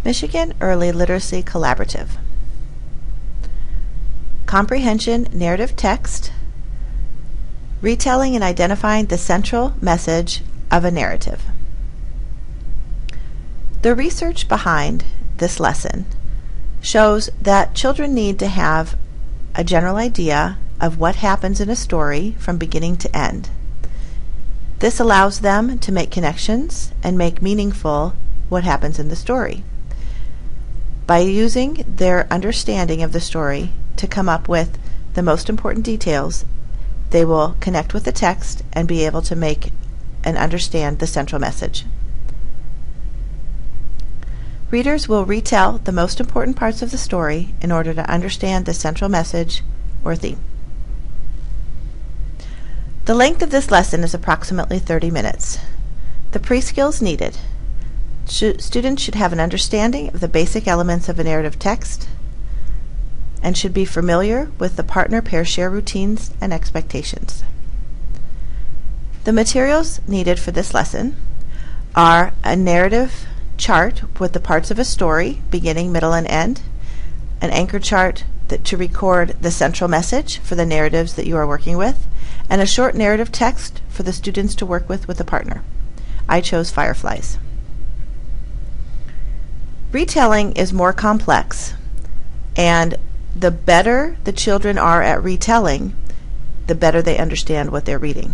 Michigan Early Literacy Collaborative. Comprehension narrative text, retelling and identifying the central message of a narrative. The research behind this lesson shows that children need to have a general idea of what happens in a story from beginning to end. This allows them to make connections and make meaningful what happens in the story. By using their understanding of the story to come up with the most important details, they will connect with the text and be able to make and understand the central message. Readers will retell the most important parts of the story in order to understand the central message or theme. The length of this lesson is approximately 30 minutes. The pre-skills needed. Students should have an understanding of the basic elements of a narrative text and should be familiar with the partner-pair share routines and expectations. The materials needed for this lesson are a narrative chart with the parts of a story, beginning, middle, and end, an anchor chart to record the central message for the narratives that you are working with, and a short narrative text for the students to work with a partner. I chose Fireflies. Retelling is more complex, and the better the children are at retelling, the better they understand what they're reading.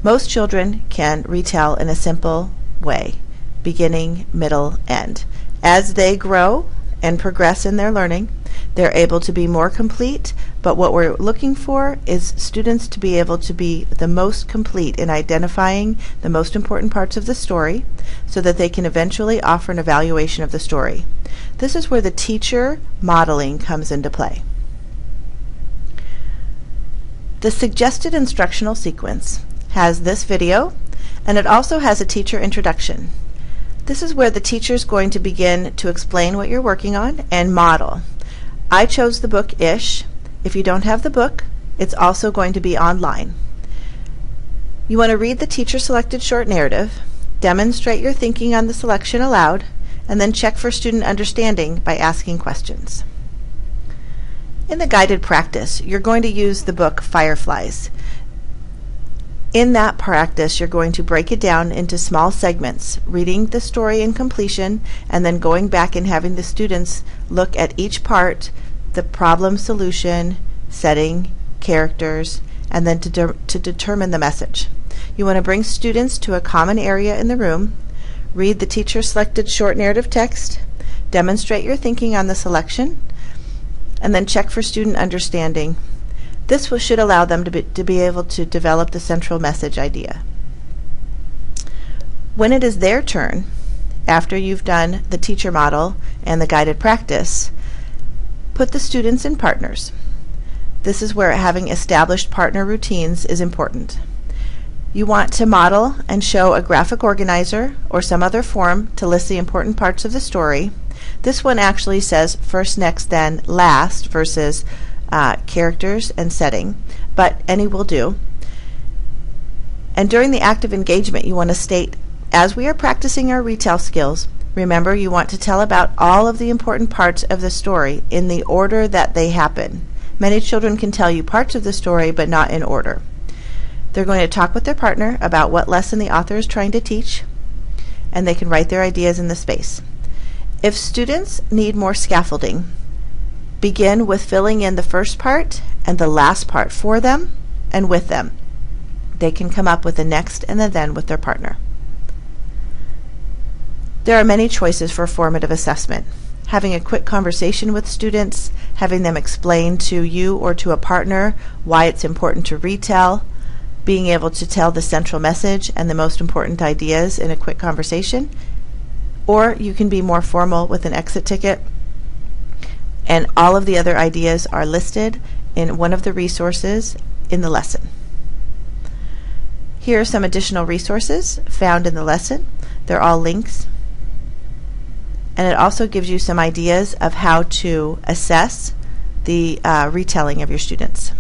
Most children can retell in a simple way, beginning, middle, end. As they grow and progress in their learning, they're able to be more complete, but what we're looking for is students to be able to be the most complete in identifying the most important parts of the story so that they can eventually offer an evaluation of the story. This is where the teacher modeling comes into play. The suggested instructional sequence has this video, and it also has a teacher introduction. This is where the teacher is going to begin to explain what you're working on and model. I chose the book Ish. If you don't have the book, it's also going to be online. You want to read the teacher-selected short narrative, demonstrate your thinking on the selection aloud, and then check for student understanding by asking questions. In the guided practice, you're going to use the book Fireflies. In that practice, you're going to break it down into small segments, reading the story in completion, and then going back and having the students look at each part, the problem, solution, setting, characters, and then to determine the message. You want to bring students to a common area in the room, read the teacher-selected short narrative text, demonstrate your thinking on the selection, and then check for student understanding. This should allow them to be able to develop the central message idea. When it is their turn, after you've done the teacher model and the guided practice, put the students in partners. This is where having established partner routines is important. You want to model and show a graphic organizer or some other form to list the important parts of the story. This one actually says first, next, then, last versus characters and setting, but any will do. And during the active engagement, you want to state, as we are practicing our retell skills, remember you want to tell about all of the important parts of the story in the order that they happen. Many children can tell you parts of the story, but not in order. They're going to talk with their partner about what lesson the author is trying to teach, and they can write their ideas in the space. If students need more scaffolding, begin with filling in the first part and the last part for them and with them. They can come up with the next and the then with their partner. There are many choices for formative assessment. Having a quick conversation with students, having them explain to you or to a partner why it's important to retell, being able to tell the central message and the most important ideas in a quick conversation, or you can be more formal with an exit ticket, and all of the other ideas are listed in one of the resources in the lesson. Here are some additional resources found in the lesson. They're all links. And it also gives you some ideas of how to assess the retelling of your students.